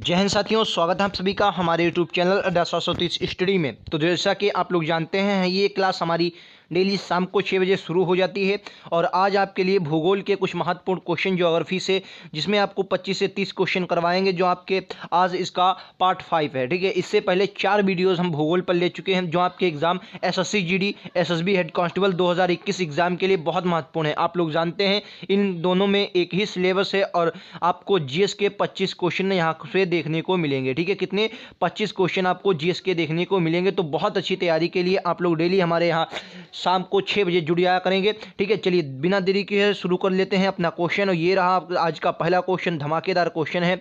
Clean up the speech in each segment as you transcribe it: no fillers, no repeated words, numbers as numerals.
जय हिंद साथियों, स्वागत है आप सभी का हमारे यूट्यूब चैनल 1030 स्टडी में। तो जैसा कि आप लोग जानते हैं, ये क्लास हमारी डेली शाम को 6 बजे शुरू हो जाती है और आज आपके लिए भूगोल के कुछ महत्वपूर्ण क्वेश्चन ज्योग्राफी से, जिसमें आपको 25 से 30 क्वेश्चन करवाएंगे, जो आपके आज इसका पार्ट 5 है। ठीक है, इससे पहले 4 वीडियोज़ हम भूगोल पर ले चुके हैं, जो आपके exam SSC GD SSB head constable 2021 exam के लिए बहुत महत्वपूर्ण है। आप लोग जानते हैं इन दोनों में एक ही सिलेबस है और आपको जीएस के 25 क्वेश्चन यहाँ से देखने को मिलेंगे। ठीक है, कितने 25 क्वेश्चन आपको जीएस के देखने को मिलेंगे। तो बहुत अच्छी तैयारी के लिए आप लोग डेली हमारे यहाँ शाम को 6 बजे जुड़ जाया करेंगे। ठीक है, चलिए बिना देरी के शुरू कर लेते हैं अपना क्वेश्चन। और ये रहा आज का पहला क्वेश्चन, धमाकेदार क्वेश्चन है।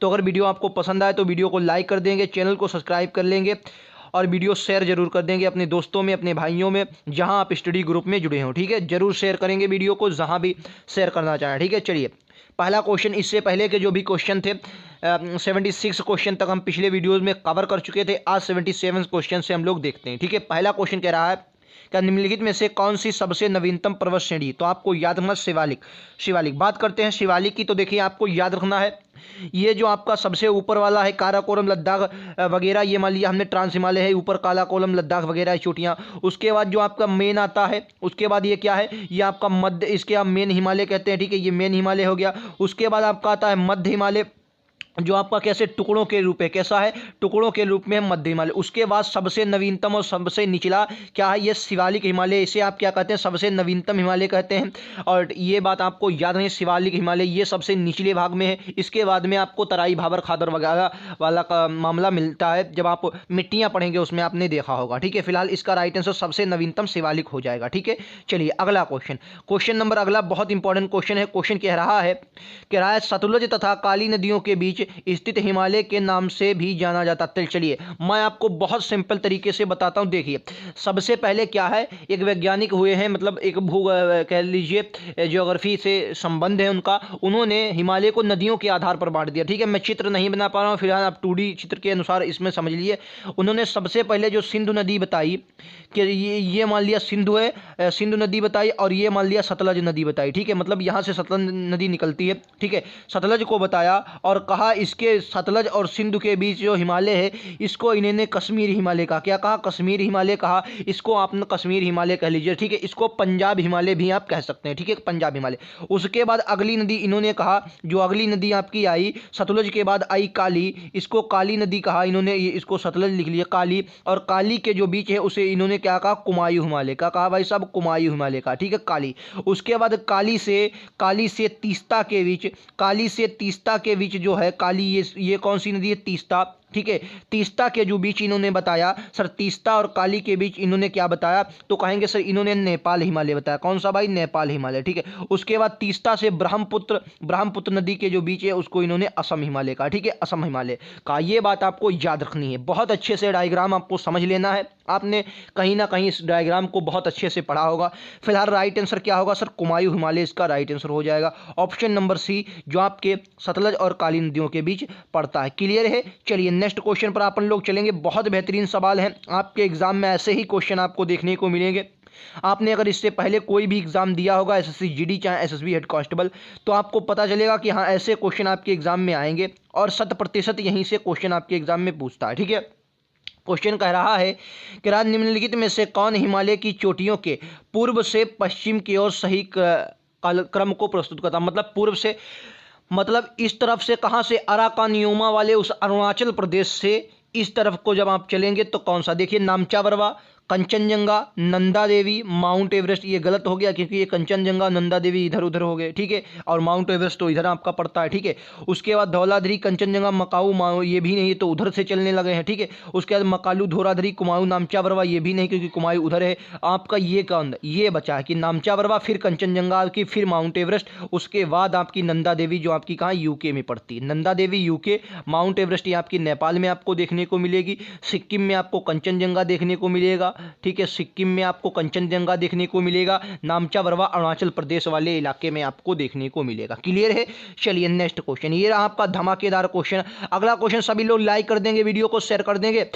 तो अगर वीडियो आपको पसंद आए तो वीडियो को लाइक कर देंगे, चैनल को सब्सक्राइब कर लेंगे और वीडियो शेयर जरूर कर देंगे अपने दोस्तों में, अपने भाइयों में, जहां आप स्टडी ग्रुप में जुड़े हों। ठीक है, जरूर शेयर करेंगे वीडियो को जहां भी शेयर करना चाहें। ठीक है, चलिए पहला क्वेश्चन, इससे पहले के जो भी क्वेश्चन थे 76 क्वेश्चन तक हम पिछले वीडियोज़ में कवर कर चुके थे। आज 77 क्वेश्चन से हम लोग देखते हैं। ठीक है, पहला क्वेश्चन कह रहा है क्या निम्नलिखित में से कौन सी सबसे नवीनतम पर्वत श्रेणी? तो आपको याद रखना शिवालिक। बात करते हैं शिवालिक की। तो देखिए, आपको याद रखना है, ये जो आपका सबसे ऊपर वाला है काराकोरम लद्दाख वगैरह, ये मान लिया हमने ट्रांस हिमालय है ऊपर, काराकोरम लद्दाख वगैरह चोटियाँ। उसके बाद जो आपका मेन आता है, उसके बाद ये क्या है, ये आपका मध्य, इसके आप मेन हिमालय कहते हैं। ठीक है, ये मेन हिमालय हो गया। उसके बाद आपका आता है मध्य हिमालय, जो आपका कैसे टुकड़ों के रूप है, कैसा है, टुकड़ों के रूप में मध्य हिमालय। उसके बाद सबसे नवीनतम और सबसे निचला क्या है, ये शिवालिक हिमालय। इसे आप क्या कहते हैं, सबसे नवीनतम हिमालय कहते हैं। और ये बात आपको याद रहे, शिवालिक हिमालय ये सबसे निचले भाग में है। इसके बाद में आपको तराई भाबर खादर वगैरह वाला का मामला मिलता है, जब आप मिट्टियाँ पढ़ेंगे उसमें आपने देखा होगा। ठीक है, फिलहाल इसका राइट आंसर सबसे नवीनतम शिवालिक हो जाएगा। ठीक है, चलिए अगला क्वेश्चन नंबर अगला बहुत इंपॉर्टेंट क्वेश्चन है। क्वेश्चन कह रहा है सतलुज तथा काली नदियों के बीच स्थित हिमालय के नाम से भी जाना जाता है। चलिए मैं आपको बहुत सिंपल तरीके से बताता हूं। देखिए, सबसे पहले क्या है, एक वैज्ञानिक हुए हैं, मतलब एक कह लीजिए ज्योग्राफी से संबंध है उनका, उन्होंने हिमालय को नदियों के आधार पर बांट दिया। ठीक है, मैं चित्र नहीं बना पा रहा हूं, फिलहाल आप 2D चित्र के अनुसार इसमें समझ लिए। उन्होंने सबसे पहले जो सिंधु नदी बताई कि ये मान लिया सिंधु है, सिंधु नदी बताई, और ये मान लिया सतलज नदी बताई। ठीक है, मतलब यहाँ से सतलज नदी निकलती है। ठीक है, सतलज को बताया और कहा इसके सतलज और सिंधु के बीच जो हिमालय है, इसको इन्होंने कश्मीर हिमालय कहा। क्या कहा, कश्मीर हिमालय कहा। इसको आपने कश्मीर हिमालय कह लीजिए। ठीक है, इसको पंजाब हिमालय भी आप कह सकते हैं। ठीक है, पंजाब हिमालय। उसके बाद अगली नदी इन्होंने कहा, जो अगली नदी आपकी आई सतलज के बाद आई काली, इसको काली नदी कहा इन्होंने, इसको सतलज लिख लिया काली, और काली के जो बीच है उसे इन्होंने क्या कहा, कुमायूं हिमालय का कहा भाई साहब, कुमायूं हिमालय का। ठीक है, काली। उसके बाद काली से तीस्ता के बीच, काली से तीस्ता के बीच जो है काली, ये कौन सी नदी है, तीस्ता। ठीक है, तीस्ता के जो बीच इन्होंने बताया सर, तीस्ता और काली के बीच इन्होंने क्या बताया, तो कहेंगे सर इन्होंने नेपाल हिमालय बताया। कौन सा भाई, नेपाल हिमालय। ठीक है, उसके बाद तीस्ता से ब्रह्मपुत्र नदी के जो बीच है उसको इन्होंने असम हिमालय कहा। ठीक है, असम हिमालय का। ये बात आपको याद रखनी है, बहुत अच्छे से डायग्राम आपको समझ लेना है। आपने कहीं ना कहीं इस डायग्राम को बहुत अच्छे से पढ़ा होगा। फिलहाल राइट आंसर क्या होगा सर, कुमायूं हिमालय इसका राइट आंसर हो जाएगा। ऑप्शन नंबर सी, जो आपके सतलज और काली नदियों के बीच पड़ता है। क्लियर है, चलिए नेक्स्ट क्वेश्चन पर अपन लोग चलेंगे। बहुत बेहतरीन सवाल है, आपके एग्जाम में ऐसे ही क्वेश्चन आपको देखने को मिलेंगे। आपने अगर इससे पहले कोई भी एग्जाम दिया होगा, एसएससी जीडी चाहे एसएसबी हेड कांस्टेबल, तो आपको पता चलेगा कि हाँ ऐसे क्वेश्चन आपके एग्जाम में आएंगे और 100% यहीं से क्वेश्चन आपके एग्जाम में पूछता है। ठीक है, क्वेश्चन कह रहा है कि निम्नलिखित में से कौन हिमालय की चोटियों के पूर्व से पश्चिम की ओर सही क्रम को प्रस्तुत करता, मतलब पूर्व से, मतलब इस तरफ से, कहाँ से, अराकानियोमा वाले उस अरुणाचल प्रदेश से इस तरफ को जब आप चलेंगे तो कौन सा, देखिए नामचा बरवा, कंचनजंगा, नंदा देवी, माउंट एवरेस्ट। ये गलत हो गया क्योंकि ये कंचनजंगा नंदा देवी इधर उधर हो गए। ठीक है, और माउंट एवरेस्ट तो इधर आपका पड़ता है। ठीक है, उसके बाद धौलाधरी, कंचनजंगा, मकाऊ, ये भी नहीं, तो उधर से चलने लगे हैं। ठीक है, उसके बाद मकालू, धौलाधरी, कुमाऊं, नामचा बरवा, ये भी नहीं क्योंकि कुमाऊं उधर है। आपका ये कौन, ये बचा है कि नामचा बरवा, फिर कंचनजंगा की, फिर माउंट एवरेस्ट, उसके बाद आपकी नंदा देवी, जो आपकी कहाँ, यूके में पड़ती है। Nanda Devi UK, mount Everest ये आपकी नेपाल में आपको देखने को मिलेगी। सिक्किम में आपको कंचनजंगा देखने को मिलेगा। ठीक है, सिक्किम में आपको कंचनजंगा देखने को मिलेगा। नामचा बरवा अरुणाचल प्रदेश वाले इलाके में आपको देखने को मिलेगा। क्लियर है, चलिए नेक्स्ट क्वेश्चन, ये रहा आपका धमाकेदार क्वेश्चन। अगला क्वेश्चन सभी लोग लाइक कर देंगे, वीडियो को शेयर कर देंगे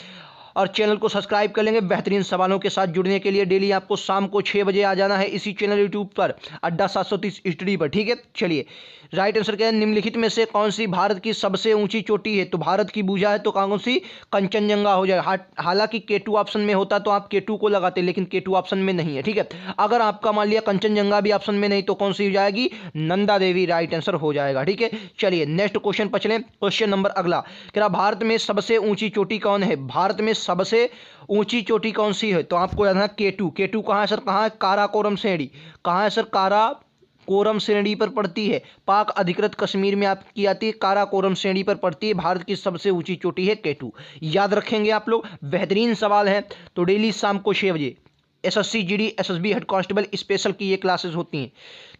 और चैनल को सब्सक्राइब कर लेंगे। बेहतरीन सवालों के साथ जुड़ने के लिए डेली आपको शाम को 6 बजे आ जाना है इसी चैनल यूट्यूब पर अड्डा 730 स्टडी पर, ठीक है। चलिए राइट आंसर क्या है, निम्नलिखित में से कौन सी भारत की सबसे ऊंची चोटी है? तो भारत की पूछा है तो कौन सी, कंचनजंगा हो जाएगा। हालांकि K2 ऑप्शन में होता तो आप K2 को लगाते, लेकिन K2 ऑप्शन में नहीं है, ठीक है। अगर आपका मान लिया कंचनजंगा भी ऑप्शन में नहीं तो कौन सी हो जाएगी, नंदा देवी राइट आंसर हो जाएगा, ठीक है। चलिए नेक्स्ट क्वेश्चन पर चलें। क्वेश्चन नंबर अगला, क्या भारत में सबसे ऊंची चोटी कौन है? भारत में सबसे ऊंची चोटी कौन सी है? तो आपको याद है K2 कहाँ है सर, कहाँ है, काराकोरम श्रेणी, कहाँ है सर, काराकोरम श्रेणी पर पड़ती है। पाक अधिकृत कश्मीर में आपकी आती है, काराकोरम श्रेणी पर पड़ती है। भारत की सबसे ऊंची चोटी है K2, याद रखेंगे आप लोग। बेहतरीन सवाल है। तो डेली शाम को 6 बजे SSC GD SSB head constable special की ये क्लासेस होती हैं।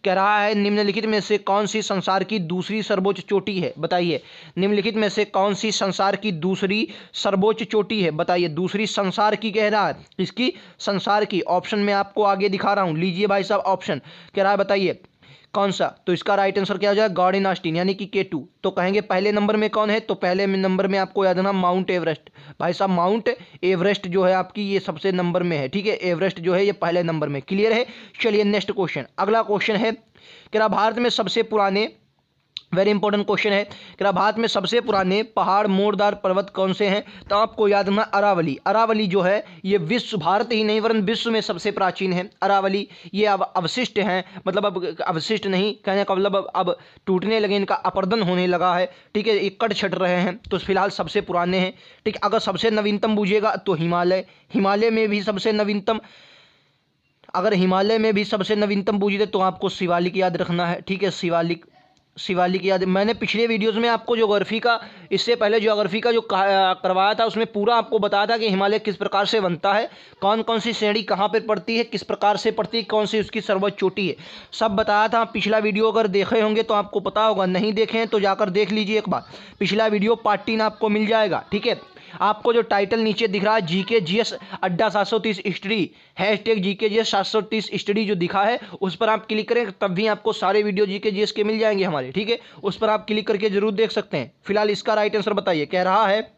कह रहा है निम्नलिखित में से कौन सी संसार की दूसरी सर्वोच्च चोटी है? बताइए निम्नलिखित में से कौन सी संसार की दूसरी सर्वोच्च चोटी है? बताइए दूसरी संसार की कह रहा है, इसकी संसार की। ऑप्शन में आपको आगे दिखा रहा हूं, लीजिए भाई साहब ऑप्शन। कह रहा है बताइए कौन सा, तो इसका राइट आंसर क्या हो जाएगा, गॉर्डन ऑस्टिन यानी कि K2। तो कहेंगे पहले नंबर में कौन है? तो पहले नंबर में आपको याद रखना माउंट एवरेस्ट। भाई साहब माउंट एवरेस्ट जो है आपकी ये सबसे नंबर में है, ठीक है। एवरेस्ट जो है ये पहले नंबर में, क्लियर है। चलिए नेक्स्ट क्वेश्चन, अगला क्वेश्चन है, क्या भारत में सबसे पुराने, वेरी इंपॉर्टेंट क्वेश्चन है, क्या भारत में सबसे पुराने पहाड़ मोरदार पर्वत कौन से हैं? तो आपको याद रखना अरावली। अरावली जो है ये विश्व, भारत ही नहीं वरन विश्व में सबसे प्राचीन है अरावली। ये अब अवशिष्ट हैं, मतलब अब अवशिष्ट नहीं कहने का मतलब अब टूटने लगे, इनका अपरदन होने लगा है, ठीक है। ये कट छट रहे हैं, तो फिलहाल सबसे पुराने हैं, ठीक। अगर सबसे नवीनतम पूछेगा तो हिमालय, हिमालय में भी सबसे नवीनतम, अगर हिमालय में भी सबसे नवीनतम पूछे तो आपको शिवालिक याद रखना है, ठीक है। शिवालिक याद, मैंने पिछले वीडियोस में आपको ज्योग्राफी का, इससे पहले ज्योग्राफी का जो करवाया था उसमें पूरा आपको बताया था कि हिमालय किस प्रकार से बनता है, कौन कौन सी श्रेणी कहाँ पर पड़ती है, किस प्रकार से पड़ती है, कौन सी उसकी सर्वोच्च चोटी है, सब बताया था। पिछला वीडियो अगर देखे होंगे तो आपको पता होगा, नहीं देखे हैं तो जाकर देख लीजिए एक बार। पिछला वीडियो पार्ट 3 आपको मिल जाएगा, ठीक है। आपको जो टाइटल नीचे दिख रहा है GK GS अड्डा 730 स्टडी, #GK GS 730 स्टडी जो दिखा है उस पर आप क्लिक करें, तब भी आपको सारे वीडियो GK GS के मिल जाएंगे हमारे, ठीक है। उस पर आप क्लिक करके जरूर देख सकते हैं। फिलहाल इसका राइट आंसर बताइए। कह रहा है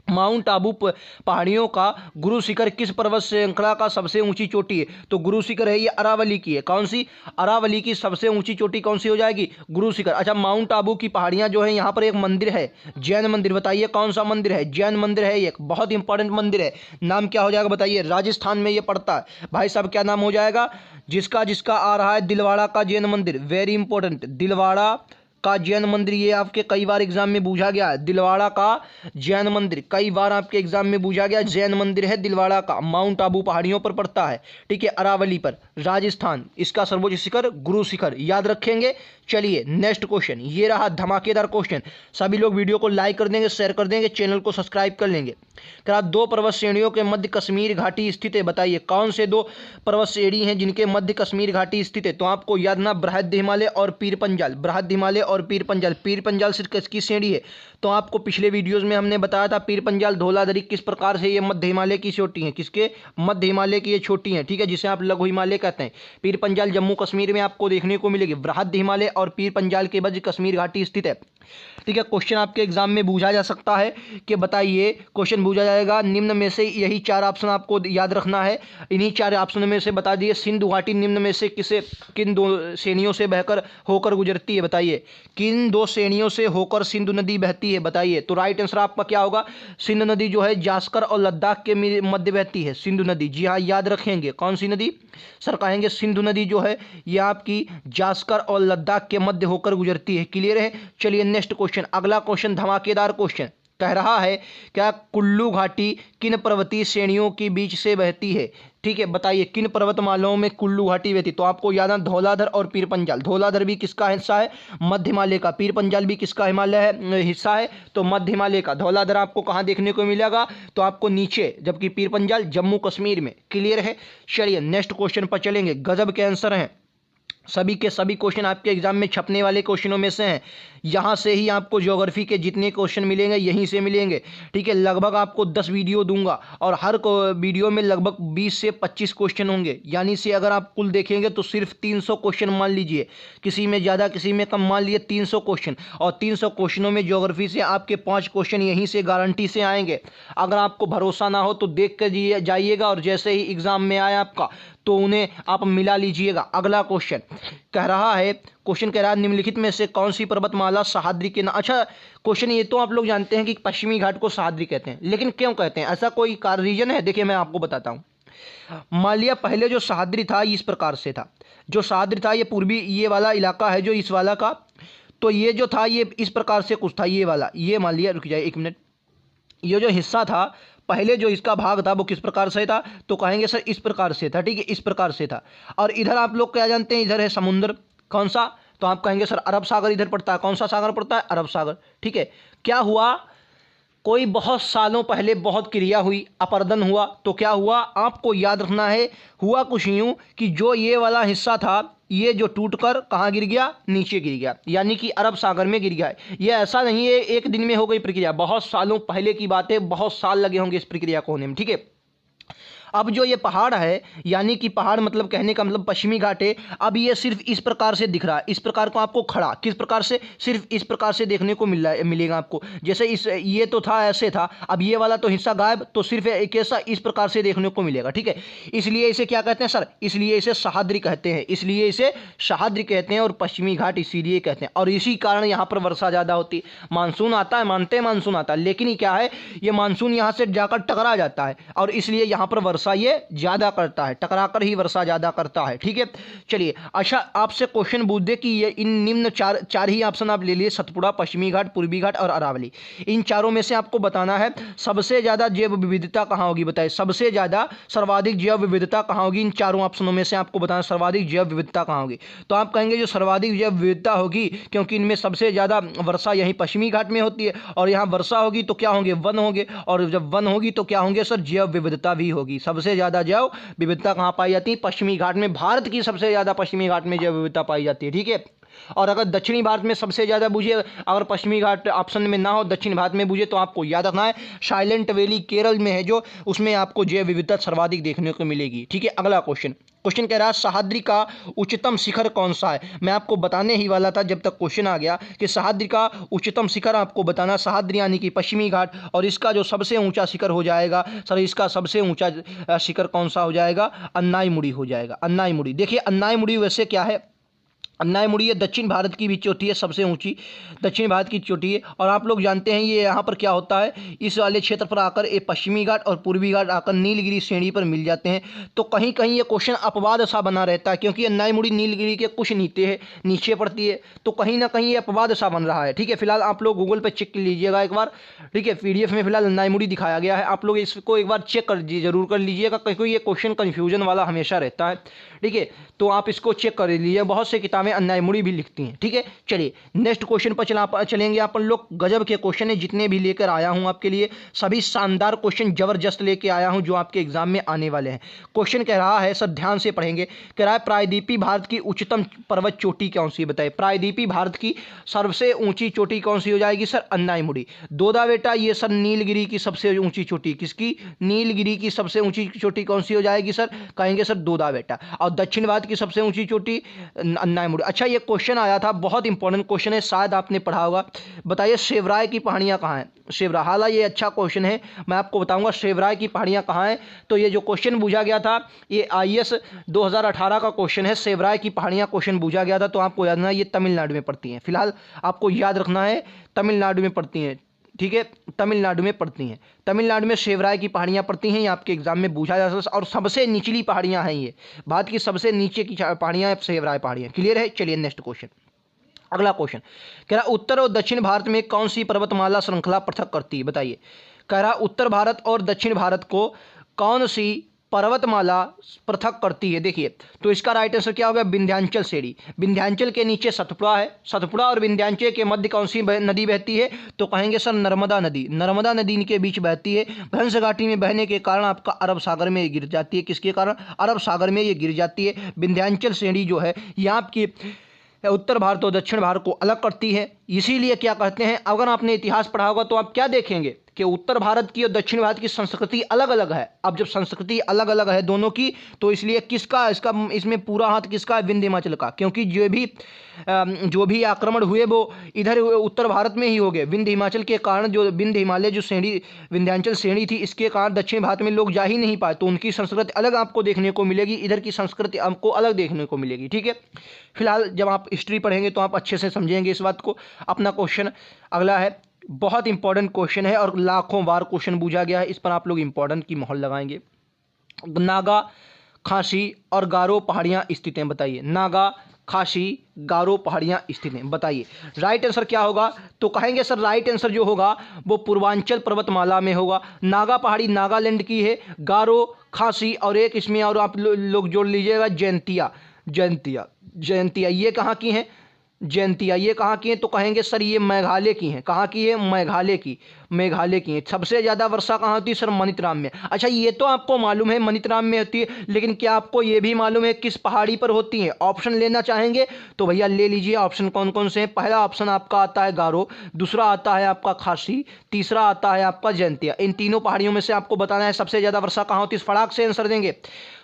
माउंट आबू पहाड़ियों का गुरु शिखर किस पर्वत श्रृंखला का सबसे ऊंची चोटी है? तो गुरु शिखर है ये अरावली की है। कौन सी? अरावली की सबसे ऊंची चोटी कौन सी हो जाएगी? गुरु शिखर। अच्छा माउंट आबू की पहाड़ियां जो है, यहाँ पर एक मंदिर है, जैन मंदिर। बताइए कौन सा मंदिर है? जैन मंदिर है, एक बहुत इंपॉर्टेंट मंदिर है। नाम क्या हो जाएगा बताइए? राजस्थान में ये पड़ता है। भाई साहब क्या नाम हो जाएगा? जिसका आ रहा है दिलवाड़ा का जैन मंदिर, वेरी इंपॉर्टेंट, दिलवाड़ा का जैन मंदिर। ये आपके कई बार एग्जाम में पूछा गया है, दिलवाड़ा का जैन मंदिर कई बार आपके एग्जाम में पूछा गया। जैन मंदिर है दिलवाड़ा का, माउंट आबू पहाड़ियों पर पड़ता है, ठीक है, अरावली पर, राजस्थान। इसका सर्वोच्च शिखर गुरु शिखर, याद रखेंगे। चलिए नेक्स्ट क्वेश्चन, ये रहा धमाकेदार क्वेश्चन। सभी लोग वीडियो को लाइक कर देंगे, शेयर कर देंगे, चैनल को सब्सक्राब कर लेंगे। क्या दो पर्वत श्रेणियों के मध्य कश्मीर घाटी स्थित है? बताइए कौन से दो पर्वत श्रेणी हैं जिनके मध्य कश्मीर घाटी स्थित है? तो आपको याद ना, बृहद हिमालय और पीर पंजाल, बृहद हिमालय और पीर पंजाल। पीर पंजाल सिर्फ किसकी श्रेणी है? तो आपको पिछले वीडियोस में हमने बताया था पीर पंजाल धौलाधरी किस प्रकार से ये मध्य हिमालय की चोटी है, किसके? मध्य हिमालय की ये छोटी है, ठीक है, जिसे आप लघु हिमालय कहते हैं। पीर पंजाल जम्मू कश्मीर में आपको देखने को मिलेगी। बृहद हिमालय और पीर पंजाल के मध्य कश्मीर घाटी स्थित है, ठीक है। क्वेश्चन आपके एग्जाम में पूछा जा सकता है कि बताइए, क्वेश्चन पूछा जाएगा निम्न में से, यही 4 ऑप्शन आपको याद रखना है। इन्हीं 4 ऑप्शन में से बता दिए, सिंधु घाटी निम्न में से किन 2 श्रेणियों से बहकर होकर गुजरती है? बताइए किन 2 श्रेणियों से होकर सिंधु नदी बहती है? बताइए। तो राइट आंसर आपका क्या होगा? सिंधु नदी जो है जास्कर और लद्दाख के मध्य बहती है सिंधु नदी। जी हाँ, याद रखेंगे। कौन सी नदी सर? कहेंगे सिंधु नदी जो है ये आपकी जास्कर और लद्दाख के मध्य होकर गुजरती है, क्लियर है। चलिए नेक्स्ट क्वेश्चन, अगला क्वेश्चन धमाकेदार क्वेश्चन। कह रहा है क्या कुल्लू घाटी किन पर्वतीय श्रेणियों के बीच से बहती है? ठीक है, बताइए किन पर्वतमालाओं में कुल्लू घाटी बहती? तो आपको याद है धौलाधर और पीर पंजाल। धौलाधर भी किसका हिस्सा है? मध्य हिमालय का। पीर पंजाल भी किसका हिमालय है, हिस्सा है? तो मध्य हिमालय का। धौलाधर आपको कहाँ देखने को मिलेगा? तो आपको नीचे, जबकि पीर पंजाल जम्मू कश्मीर में, क्लियर है। चलिए नेक्स्ट क्वेश्चन पर चलेंगे। गजब के आंसर हैं, सभी के सभी क्वेश्चन आपके एग्जाम में छपने वाले क्वेश्चनों में से हैं। यहाँ से ही आपको ज्योग्राफी के जितने क्वेश्चन मिलेंगे यहीं से मिलेंगे। ठीक है, लगभग आपको 10 वीडियो दूंगा और हर वीडियो में लगभग 20 से 25 क्वेश्चन होंगे, यानी से अगर आप कुल देखेंगे तो सिर्फ 300 क्वेश्चन मान लीजिए, किसी में ज़्यादा किसी में कम, मान लिए 300 क्वेश्चन। और 300 क्वेश्चनों में ज्योग्राफी से आपके 5 क्वेश्चन यहीं से गारंटी से आएंगे। अगर आपको भरोसा ना हो तो देख कर जाइएगा और जैसे ही एग्ज़ाम में आए आपका तो उन्हें आप मिला लीजिएगा। अगला क्वेश्चन कह रहा है, क्वेश्चन कह रहा है निम्नलिखित में से कौन सी पर्वतमाला सह्याद्री के अच्छा क्वेश्चन, ये तो आप लोग जानते हैं कि पश्चिमी घाट को सह्याद्री कहते हैं, लेकिन क्यों कहते हैं, ऐसा कोई रीजन है? देखिए मैं आपको बताता हूँ। मान लिया पहले जो सह्याद्री था इस प्रकार से था, जो सह्याद्री था ये पूर्वी, ये वाला इलाका है जो इस वाला का, तो ये जो था ये इस प्रकार से कुछ था, ये वाला, ये मान लिया, रुक जाए 1 मिनट, ये जो हिस्सा था पहले जो इसका भाग था वो किस प्रकार से था, तो कहेंगे सर इस प्रकार से था। ठीक है, इस प्रकार से था। और इधर आप लोग क्या जानते हैं, इधर है समुद्र, कौन सा, तो आप कहेंगे सर अरब सागर इधर पड़ता है। कौन सा सागर पड़ता है? अरब सागर। ठीक है, क्या हुआ, कोई बहुत सालों पहले बहुत क्रिया हुई, अपरदन हुआ, तो क्या हुआ आपको याद रखना है, हुआ कुछ यूँ कि जो ये वाला हिस्सा था ये जो टूटकर कहाँ गिर गया, नीचे गिर गया, यानी कि अरब सागर में गिर गया है। ये ऐसा नहीं है एक दिन में हो गई प्रक्रिया, बहुत सालों पहले की बात है, बहुत साल लगे होंगे इस प्रक्रिया को होने में। ठीक है, अब जो ये पहाड़ है, यानी कि पहाड़ मतलब कहने का मतलब पश्चिमी घाट है, अब ये सिर्फ इस प्रकार से दिख रहा है, इस प्रकार को आपको खड़ा, किस प्रकार से, सिर्फ इस प्रकार से देखने को मिलेगा आपको। जैसे इस ये तो था ऐसे था, अब ये वाला तो हिस्सा गायब, तो सिर्फ एक ऐसा इस प्रकार से देखने को मिलेगा। ठीक है, इसलिए इसे क्या कहते हैं सर, इसलिए इसे सह्याद्री कहते हैं, इसलिए इसे सह्याद्री कहते हैं और पश्चिमी घाट इसीलिए कहते हैं। और इसी कारण यहाँ पर वर्षा ज़्यादा होती है, मानसून आता है, मानते हैं मानसून आता है, लेकिन ये क्या है, ये मानसून यहाँ से जाकर टकरा जाता है और इसलिए यहाँ पर वर्षा ये ज्यादा करता है, टकराकर ही वर्षा ज्यादा करता है। ठीक है, चलिए अच्छा आपसे क्वेश्चन पूछ दे कि ये इन निम्न चार ही ऑप्शन आप ले लिए, सतपुड़ा, पश्चिमी घाट, पूर्वी घाट और अरावली, इन चारों में से आपको बताना है सबसे ज्यादा जैव विविधता कहाँ होगी, बताइए सबसे ज्यादा सर्वाधिक जैव विविधता कहाँ होगी, इन चारों ऑप्शनों में से आपको बताना सर्वाधिक जैव विविधता कहाँ होगी। तो आप कहेंगे जो सर्वाधिक जैव विविधता होगी, क्योंकि इनमें सबसे ज्यादा वर्षा यहीं पश्चिमी घाट में होती है और यहाँ वर्षा होगी तो क्या होंगे, वन होंगे, और जब वन होगी तो क्या होंगे सर, जैव विविधता भी होगी। सबसे ज्यादा जैव विविधता कहां पाई जाती है, पश्चिमी घाट में, भारत की सबसे ज्यादा पश्चिमी घाट में जैव विविधता पाई जाती है। ठीक है, और अगर दक्षिणी भारत में सबसे ज्यादा बूझे, अगर पश्चिमी घाट ऑप्शन में ना हो, दक्षिण भारत में बूझे, तो आपको याद रखना है साइलेंट वैली केरल में है जो, उसमें आपको जैव विविधता सर्वाधिक देखने को मिलेगी। ठीक है, अगला क्वेश्चन कह रहा है सह्याद्री का उच्चतम शिखर कौन सा है। मैं आपको बताने ही वाला था जब तक क्वेश्चन आ गया कि सह्याद्री का उच्चतम शिखर आपको बताना, सह्याद्री यानी कि पश्चिमी घाट, और इसका जो सबसे ऊंचा शिखर हो जाएगा सर, इसका सबसे ऊंचा शिखर कौन सा हो जाएगा, अन्नाईमुड़ी हो जाएगा। अन्नाईमुड़ी, देखिए अन्नाईमुड़ी वैसे क्या है, अन्नाईमुड़ी ये दक्षिण भारत की भी चोटी है, सबसे ऊंची दक्षिण भारत की चोटी है। और आप लोग जानते हैं ये यहाँ पर क्या होता है, इस वाले क्षेत्र पर आकर ये पश्चिमी घाट और पूर्वी घाट आकर नीलगिरी श्रेणी पर मिल जाते हैं। तो कहीं कहीं ये क्वेश्चन अपवाद सा बना रहता है, क्योंकि अन्नाईमुड़ी नीलगिरी के कुछ नीचे पड़ती है, तो कहीं ना कहीं ये अपवाद सा बन रहा है। ठीक है, फिलहाल आप लोग गूगल पर चेक कर लीजिएगा एक बार। ठीक है, PDF में फिलहाल अन्नाईमुड़ी दिखाया गया है, आप लोग इसको एक बार चेक कर जरूर कर लीजिएगा, क्योंकि ये क्वेश्चन कन्फ्यूजन वाला हमेशा रहता है। ठीक है, तो आप इसको चेक कर लीजिए, बहुत से किताबें अन्नाईमुड़ी भी लिखती हैं। ठीक है, चलिए नेक्स्ट क्वेश्चन पर चलेंगे अपन लोग। गजब के क्वेश्चन है, जितने भी लेकर आया हूं आपके लिए सभी शानदार क्वेश्चन जबरदस्त लेके आया हूं जो आपके एग्जाम में आने वाले हैं। क्वेश्चन कह रहा है, सर ध्यान से पढ़ेंगे, कह रहा है प्रायद्वीपीय भारत की उच्चतम पर्वत चोटी कौन सी, बताइए प्रायद्वीपीय भारत की सबसे ऊंची चोटी कौन सी हो जाएगी सर, अन्नाईमुड़ी। दोदा बेटा ये सर नीलगिरी की सबसे ऊंची चोटी, किसकी, नीलगिरी की सबसे ऊंची चोटी कौन सी हो जाएगी सर, कहेंगे सर दोदा बेटा। और दक्षिण भारत की सबसे ऊंची चोटी अन्नाईमुड़ी। अच्छा ये क्वेश्चन आया था, बहुत इंपॉर्टेंट क्वेश्चन है, शायद आपने पढ़ा होगा, बताइए शेवराय की पहाड़ियां कहाँ हैं, शेवराय, हालांकि ये अच्छा क्वेश्चन है, मैं आपको बताऊंगा शेवराय की पहाड़ियां कहाँ हैं। तो ये जो क्वेश्चन पूछा गया था ये IAS 2018 का क्वेश्चन है, शेवराय की पहाड़ियां क्वेश्चन पूछा गया था, तो आपको याद रखना है ये तमिलनाडु में पड़ती हैं, फिलहाल आपको याद रखना है तमिलनाडु में पड़ती हैं। ठीक है, तमिलनाडु में पड़ती हैं, तमिलनाडु में शेवराय की पहाड़ियां पड़ती हैं, ये आपके एग्जाम में पूछा जा सकता है, और सबसे निचली पहाड़ियां हैं ये, भारत की सबसे नीचे की पहाड़ियां शेवराय पहाड़ियां। क्लियर है, चलिए नेक्स्ट क्वेश्चन। अगला क्वेश्चन कह रहा उत्तर और दक्षिण भारत में कौन सी पर्वतमाला श्रृंखला पृथक करती है, बताइए। कह रहा उत्तर भारत और दक्षिण भारत को कौन सी पर्वतमाला पृथक करती है, देखिए तो इसका राइट आंसर क्या होगा, विंध्याचल श्रेणी। विंध्याचल के नीचे सतपुड़ा है, सतपुड़ा और विंध्याचल के मध्य कौन सी नदी बहती है, तो कहेंगे सर नर्मदा नदी। नर्मदा नदी इनके बीच बहती है, भ्रंश घाटी में बहने के कारण आपका अरब सागर में गिर जाती है, किसके कारण, अरब सागर में ये गिर जाती है। विंध्याचल श्रेणी जो है ये आपकी उत्तर भारत और दक्षिण भारत को अलग करती है, इसीलिए क्या कहते हैं, अगर आपने इतिहास पढ़ा होगा तो आप क्या देखेंगे कि उत्तर भारत की और दक्षिण भारत की संस्कृति अलग अलग है। अब जब संस्कृति अलग अलग है दोनों की, तो इसलिए किसका इसका इसमें पूरा हाथ किसका है, विंध्य हिमाचल का, क्योंकि जो भी आक्रमण हुए वो इधर उत्तर भारत में ही हो गए। विंध्य हिमाचल के कारण, जो विंध्य हिमालय जो श्रेणी विंध्यांचल श्रेणी थी, इसके कारण दक्षिण भारत में लोग जा ही नहीं पाए, तो उनकी संस्कृति अलग आपको देखने को मिलेगी, इधर की संस्कृति आपको अलग देखने को मिलेगी। ठीक है, फिलहाल जब आप हिस्ट्री पढ़ेंगे तो आप अच्छे से समझेंगे इस बात को। अपना क्वेश्चन अगला है, बहुत इंपॉर्टेंट क्वेश्चन है और लाखों बार क्वेश्चन पूछा गया है, इस पर आप लोग इंपॉर्टेंट की मोहर लगाएंगे। नागा, खासी और गारो पहाड़ियाँ स्थित हैं, बताइए। नागा, खासी, गारो पहाड़ियाँ स्थित हैं, बताइए। राइट आंसर क्या होगा, तो कहेंगे सर राइट आंसर जो होगा वो पूर्वांचल पर्वतमाला में होगा। नागा पहाड़ी नागालैंड की है, गारो, खासी और एक इसमें और आप लोग जोड़ लीजिएगा जयंतिया। जयंतिया जयंतिया ये कहाँ की हैं, जयंतिया ये कहाँ की हैं, तो कहेंगे सर ये मेघालय की हैं। कहाँ की है, मेघालय की, मेघालय की हैं। सबसे ज़्यादा वर्षा कहाँ होती है सर, मणितराम में। अच्छा ये तो आपको मालूम है मणितराम में होती है, लेकिन क्या आपको ये भी मालूम है किस पहाड़ी पर होती है? ऑप्शन लेना चाहेंगे तो भैया ले लीजिए। ऑप्शन कौन कौन से हैं? पहला ऑप्शन आपका आता है गारो, दूसरा आता है आपका खासी, तीसरा आता है आपका जयंतिया। इन तीनों पहाड़ियों में से आपको बताना है सबसे ज़्यादा वर्षा कहाँ होती है, फटाक से आंसर देंगे।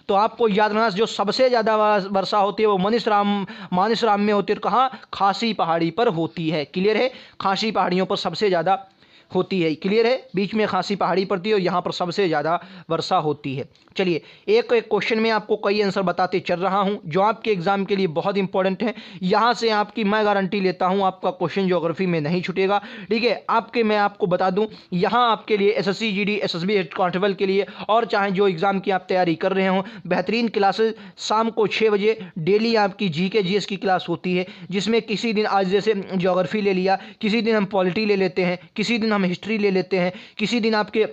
तो आपको याद रखना जो सबसे ज़्यादा वर्षा होती है वो मानसराम में होती है। कहाँ, खासी पहाड़ी पर होती है। क्लियर है, खासी पहाड़ियों पर सबसे ज़्यादा होती है। क्लियर है, बीच में खासी पहाड़ी पड़ती है और यहाँ पर सबसे ज़्यादा वर्षा होती है। चलिए एक एक क्वेश्चन में आपको कई आंसर बताते चल रहा हूँ जो आपके एग्जाम के लिए बहुत इंपॉर्टेंट है। यहाँ से आपकी मैं गारंटी लेता हूँ आपका क्वेश्चन ज्योग्राफी में नहीं छूटेगा। ठीक है, मैं आपको बता दूँ, यहाँ आपके लिए SSC GD SSB head constable के लिए और चाहे जो एग्ज़ाम की आप तैयारी कर रहे हो, बेहतरीन क्लासेस शाम को 6 बजे डेली आपकी GK GS की क्लास होती है, जिसमें किसी दिन आज जैसे ज्योग्राफी ले लिया, किसी दिन हम पॉलिटी ले लेते हैं, किसी दिन हम हिस्ट्री ले लेते हैं, किसी दिन आपके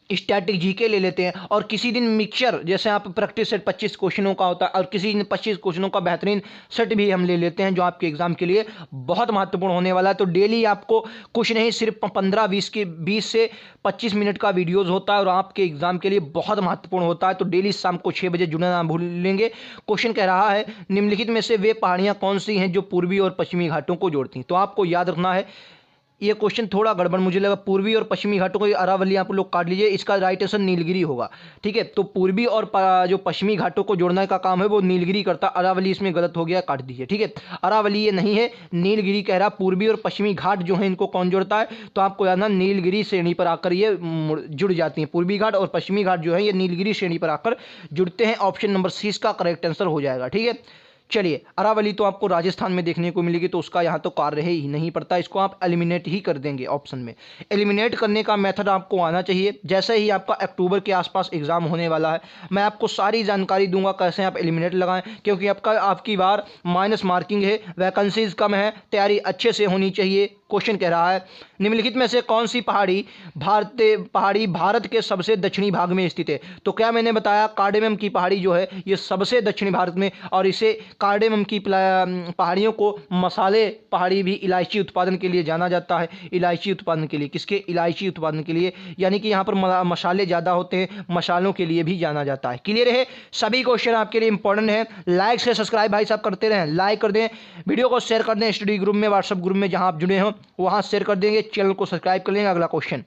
स्टैटिक GK ले लेते हैं, और किसी दिन मिक्सचर जैसे आप प्रैक्टिस सेट 25 क्वेश्चनों का होता है, और किसी दिन 25 क्वेश्चनों का बेहतरीन सेट भी हम ले लेते हैं जो आपके एग्जाम के लिए बहुत महत्वपूर्ण होने वाला है। तो डेली आपको कुछ नहीं सिर्फ 20 से 25 मिनट का वीडियोज़ होता है और आपके एग्जाम के लिए बहुत महत्वपूर्ण होता है। तो डेली शाम को 6 बजे जुड़ना ना भूलेंगे। क्वेश्चन कह रहा है निम्नलिखित में से वे पहाड़ियाँ कौन सी हैं जो पूर्वी और पश्चिमी घाटों को जोड़ती हैं? तो आपको याद रखना है, ये क्वेश्चन थोड़ा गड़बड़ मुझे लगा, पूर्वी और पश्चिमी घाटों को अरावली आप लोग काट लीजिए, इसका राइट आंसर नीलगिरी होगा। ठीक है, तो पूर्वी और जो पश्चिमी घाटों को जोड़ने का काम है वो नीलगिरी करता, अरावली इसमें गलत हो गया, काट दीजिए। ठीक है, अरावली ये नहीं है, नीलगिरी कह रहा। पूर्वी और पश्चिमी घाट जो है इनको कौन जोड़ता है, तो आपको याद ना नीलगिरी श्रेणी पर आकर ये जुड़ जाती हैं। पूर्वी घाट और पश्चिमी घाट जो है ये नीलगिरी श्रेणी पर आकर जुड़ते हैं। ऑप्शन नंबर C इसका करेक्ट आंसर हो जाएगा। ठीक है, चलिए अरावली तो आपको राजस्थान में देखने को मिलेगी, तो उसका यहाँ तो कार्य ही नहीं पड़ता, इसको आप एलिमिनेट ही कर देंगे। ऑप्शन में एलिमिनेट करने का मेथड आपको आना चाहिए। जैसे ही आपका अक्टूबर के आसपास एग्जाम होने वाला है, मैं आपको सारी जानकारी दूंगा कैसे आप एलिमिनेट लगाएं, क्योंकि आपकी बार माइनस मार्किंग है, वैकेंसीज कम है, तैयारी अच्छे से होनी चाहिए। क्वेश्चन कह रहा है निम्नलिखित में से कौन सी पहाड़ी भारत के सबसे दक्षिणी भाग में स्थित है? तो क्या मैंने बताया, कार्डेमम की पहाड़ी जो है ये सबसे दक्षिणी भारत में, और इसे कार्डेमम की पहाड़ियों को मसाले पहाड़ी भी इलायची उत्पादन के लिए जाना जाता है। इलायची उत्पादन के लिए, किसके, इलायची उत्पादन के लिए, यानी कि यहाँ पर मसाले ज़्यादा होते हैं, मसालों के लिए भी जाना जाता है। क्लियर है, सभी क्वेश्चन आपके लिए इंपॉर्टेंट है। लाइक से सब्सक्राइब भाई साहब करते रहें, लाइक कर दें, वीडियो को शेयर कर दें, स्टडी ग्रुप में, व्हाट्सएप ग्रुप में जहाँ आप जुड़े हो वहाँ शेयर कर देंगे, चैनल को सब्सक्राइब कर लेंगे। अगला क्वेश्चन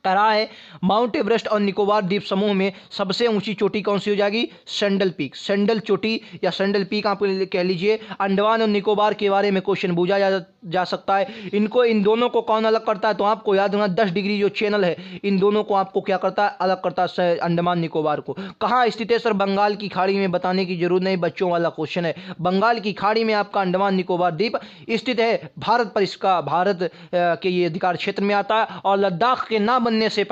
कह रहा है माउंट एवरेस्ट और निकोबार द्वीप समूह में सबसे ऊंची चोटी कौन सी हो जाएगी? सैंडल पीक, सैंडल चोटी या सैंडल पीक आप कह लीजिए। अंडमान और निकोबार के बारे में क्वेश्चन पूछा जा सकता है। इन दोनों को कौन अलग करता है? तो आपको याद रखना 10 डिग्री जो चैनल है इन दोनों को आपको क्या करता है, अलग करता है, अंडमान निकोबार को। कहाँ स्थित है सर? बंगाल की खाड़ी में, बताने की जरूरत नहीं, बच्चों वाला क्वेश्चन है। बंगाल की खाड़ी में आपका अंडमान निकोबार द्वीप स्थित है। भारत पर इसका, भारत के ये अधिकार क्षेत्र में आता है। और लद्दाख के ना बनने से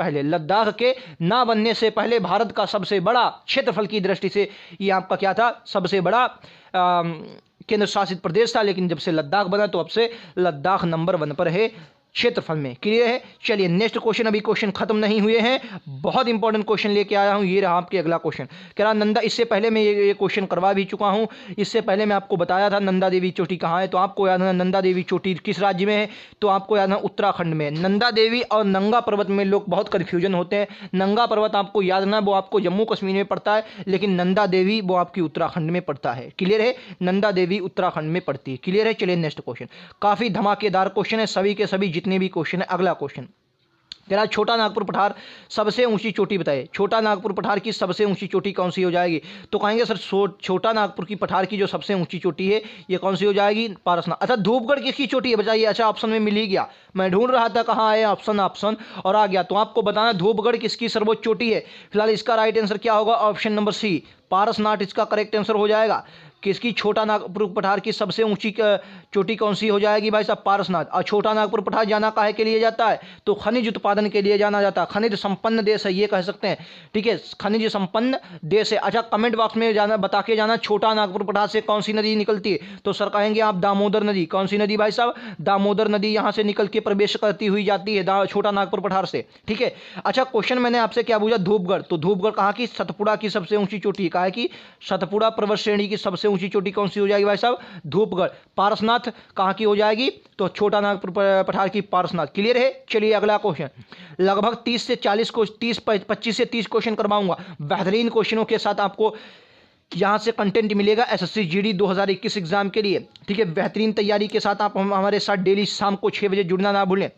पहले भारत का सबसे बड़ा क्षेत्रफल की दृष्टि से ये आपका क्या था, सबसे बड़ा केंद्र शासित प्रदेश था। लेकिन जब से लद्दाख बना तो अब से लद्दाख नंबर 1 पर है क्षेत्रफल में। क्लियर है। चलिए नेक्स्ट क्वेश्चन, अभी क्वेश्चन खत्म नहीं हुए हैं, बहुत इंपॉर्टेंट क्वेश्चन लेके आया हूं। ये रहा आपके अगला क्वेश्चन। कह रहा नंदा, इससे पहले मैं ये क्वेश्चन करवा भी चुका हूं। इससे पहले मैं आपको बताया था नंदा देवी चोटी कहाँ है, तो आपको याद है नंदा देवी चोटी किस राज्य में है, तो आपको याद है उत्तराखंड में। नंदा देवी और नंगा पर्वत में लोग बहुत कन्फ्यूजन होते हैं। नंगा पर्वत आपको याद ना, वो आपको जम्मू कश्मीर में पड़ता है, लेकिन नंदा देवी वो आपकी उत्तराखंड में पड़ता है। क्लियर है, नंदा देवी उत्तराखंड में पड़ती है। क्लियर है। चलिए नेक्स्ट क्वेश्चन, काफी धमाकेदार क्वेश्चन है, सभी के सभी जितने भी क्वेश्चन है। अगला क्वेश्चन कह रहा छोटा नागपुर पठार सबसे ऊंची चोटी बताइए। छोटा नागपुर पठार की सबसे ऊंची चोटी कौन सी हो जाएगी, तो कहेंगे सर छोटा नागपुर की पठार की जो सबसे ऊंची चोटी है ये कौन सी हो जाएगी, पारसनाथ। अच्छा धूपगढ़ किसकी चोटी है बताइए। अच्छा ऑप्शन में मिल ही गया, मैं ढूंढ रहा था कहाँ है ऑप्शन और आ गया। तो आपको बताना धूपगढ़ किसकी सर्वोच्च चोटी है। फिलहाल इसका राइट आंसर क्या होगा, ऑप्शन नंबर सी, पारसनाथ इसका करेक्ट आंसर हो जाएगा। किसकी, छोटा नागपुर पठार की सबसे ऊंची चोटी कौन सी हो जाएगी भाई साहब, पारसनाथ। और छोटा नागपुर पठार जाना काहे के लिए जाता है, तो खनिज उत्पादन के लिए जाना जाता है। खनिज संपन्न देश है ये कह सकते हैं, ठीक है, खनिज संपन्न देश है। अच्छा कमेंट बॉक्स में जाना, बता के जाना छोटा नागपुर पठार से कौन सी नदी निकलती है, तो सर कहेंगे आप दामोदर नदी। कौन सी नदी भाई साहब, दामोदर नदी यहाँ से निकल के प्रवेश करती हुई जाती है छोटा नागपुर पठार से, ठीक है। अच्छा क्वेश्चन मैंने आपसे क्या पूछा, धूपगढ़, तो धूपगढ़ कहाँ की, सतपुड़ा की सबसे ऊंची चोटी, कहा की सतपुड़ा पर्वत श्रेणी की सबसे ऊंची चोटी कौन सी हो जाएगी भाई साहब, धूपगढ़। पारसनाथ कहाँ की हो जाएगी, तो छोटा नागपुर पठार की पारसनाथ। क्लियर है। चलिए अगला क्वेश्चन, लगभग 30 से 40 को 25 से 30 क्वेश्चन करवाऊंगा बेहतरीन क्वेश्चनों के साथ। आपको यहाँ से कंटेंट मिलेगा एसएससी जीडी 2021 एग्जाम के लिए, ठीक है। बेहतरीन तैयारी के साथ आप हमारे साथ डेली शाम को 6 बजे जुड़ना ना भूलें।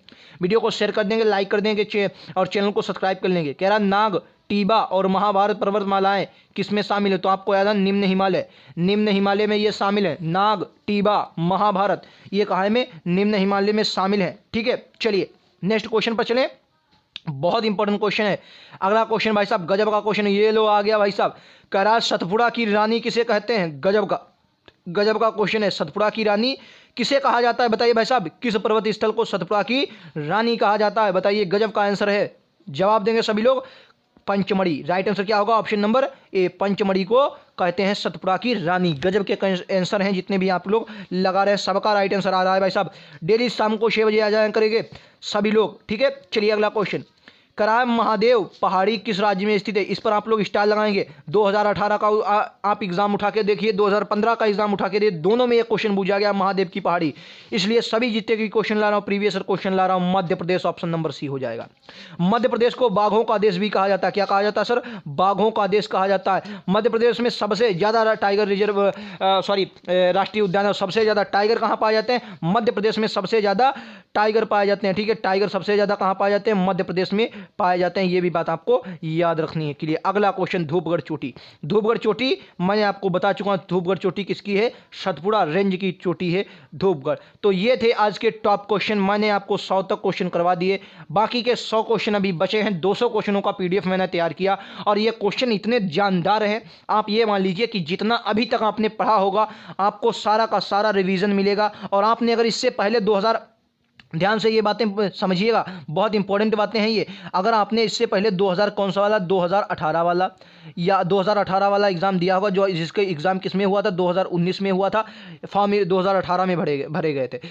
वीडियो को शेयर कर देंगे, लाइक कर देंगे और चैनल को सब्सक्राइब कर लेंगे। कह रहा नाग, टीबा और महाभारत पर्वतमालाएं किसमें शामिल है, तो आपको याद है निम्न हिमालय। निम्न हिमालय में ये शामिल है, नाग, टीबा, महाभारत, ये कहाँ में, निम्न हिमालय में शामिल है, ठीक है। चलिए नेक्स्ट क्वेश्चन पर चले, बहुत इंपॉर्टेंट क्वेश्चन है अगला क्वेश्चन भाई साहब, गजब का क्वेश्चन। ये लो आ गया भाई साहब, कह रहा सतपुड़ा की रानी किसे कहते हैं, गजब का क्वेश्चन है। सतपुड़ा की रानी किसे कहा जाता है बताइए भाई साहब, किस पर्वत स्थल को सतपुड़ा की रानी कहा जाता है बताइए। गजब का आंसर है, जवाब देंगे सभी लोग, पंचमढ़ी। राइट आंसर क्या होगा, ऑप्शन नंबर ए, पंचमढ़ी को कहते हैं सतपुड़ा की रानी। गजब के आंसर हैं जितने भी आप लोग लगा रहे हैं, सबका राइट आंसर आ रहा है भाई साहब। डेली शाम को 6 बजे आ जाया करेंगे सभी लोग, ठीक है। चलिए अगला क्वेश्चन, कराय महादेव पहाड़ी किस राज्य में स्थित है। इस पर आप लोग स्टार लगाएंगे। 2018 का आप एग्जाम उठा के देखिए, 2015 का एग्जाम उठा के देखिए, दोनों में एक क्वेश्चन पूछा गया महादेव की पहाड़ी। इसलिए सभी जितने भी क्वेश्चन ला रहा हूँ, प्रीवियस क्वेश्चन ला रहा हूँ, Madhya Pradesh option number C हो जाएगा। मध्य प्रदेश को बाघों का देश भी कहा जाता है। क्या कहा जाता है सर, बाघों का देश कहा जाता है। मध्य प्रदेश में सबसे ज्यादा टाइगर रिजर्व राष्ट्रीय उद्यान है। सबसे ज्यादा टाइगर कहाँ पाए जाते हैं, मध्य प्रदेश में सबसे ज्यादा टाइगर पाए जाते हैं, ठीक है। टाइगर सबसे ज्यादा कहाँ पाए जाते हैं, मध्य प्रदेश में पाए जाते हैं। ये भी बात आपको याद रखनी है। के लिए अगला क्वेश्चन, धूपगढ़ चोटी। धूपगढ़ चोटी मैंने आपको बता चुका हूं, धूपगढ़ चोटी किसकी है, सतपुड़ा रेंज की चोटी है धूपगढ़। तो ये थे आज के टॉप क्वेश्चन, मैंने आपको 100 तक क्वेश्चन करवा दिए, बाकी के 100 क्वेश्चन अभी बचे हैं। 200 क्वेश्चनों का पीडीएफ मैंने तैयार किया और ये क्वेश्चन इतने जानदार हैं, आप ये मान लीजिए कि जितना अभी तक आपने पढ़ा होगा आपको सारा का सारा रिवीजन मिलेगा। और आपने अगर इससे पहले 2000, ध्यान से ये बातें समझिएगा, बहुत इंपॉर्टेंट बातें हैं ये। अगर आपने इससे पहले 2000 कौन सा वाला, 2018 वाला या 2018 वाला एग्जाम दिया होगा, जो जिसके एग्जाम किस में हुआ था, 2019 में हुआ था, फॉर्म 2018 में भरे गए थे,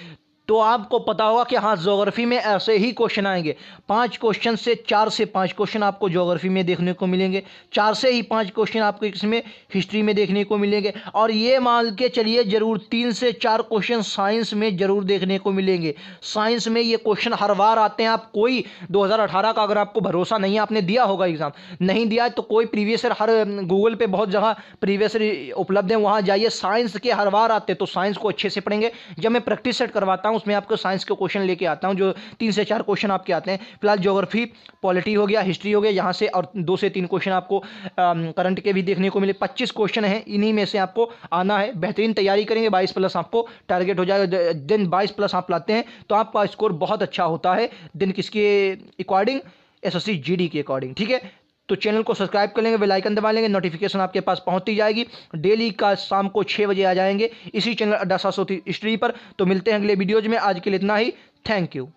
तो आपको पता होगा कि हाँ ज्योग्राफी में ऐसे ही क्वेश्चन आएंगे। 5 क्वेश्चन से 4 से 5 क्वेश्चन आपको ज्योग्राफी में देखने को मिलेंगे, 4 से ही 5 क्वेश्चन आपको इसमें हिस्ट्री में देखने को मिलेंगे, और ये मान के चलिए जरूर 3 से 4 क्वेश्चन साइंस में जरूर देखने को मिलेंगे। साइंस में ये क्वेश्चन हर बार आते हैं। आप कोई 2018 का अगर आपको भरोसा नहीं है, आपने दिया होगा एग्जाम, नहीं दिया है तो कोई प्रीवियस ईयर, हर गूगल पे बहुत जगह प्रीवियस ईयर उपलब्ध है, वहाँ जाइए। साइंस के हर बार आते हैं, तो साइंस को अच्छे से पढ़ेंगे। जब मैं प्रैक्टिस सेट करवाता हूँ उसमें आपको साइंस के क्वेश्चन लेके आता हूं, जो 3 से 4 क्वेश्चन आपके आते हैं। फिलहाल ज्योग्राफी, पॉलिटी हो गया, हिस्ट्री हो गया, यहाँ से और 2 से 3 क्वेश्चन आपको करंट के भी देखने को मिले। 25 क्वेश्चन हैं, इन्हीं में से आपको आना है। बेहतरीन तैयारी करेंगे, 22+ आपको टारगेट हो जाएगा। दिन 22+ आप लाते हैं तो आपका स्कोर बहुत अच्छा होता है, दिन किसके अकॉर्डिंग, एसएससी जीडी के अकॉर्डिंग, ठीक है। तो चैनल को सब्सक्राइब कर लेंगे, बेल आइकन दबा लेंगे, नोटिफिकेशन आपके पास पहुंचती जाएगी। डेली का शाम को 6 बजे आ जाएंगे इसी चैनल अड्डा 730 हिस्ट्री पर। तो मिलते हैं अगले वीडियोज में, आज के लिए इतना ही, थैंक यू।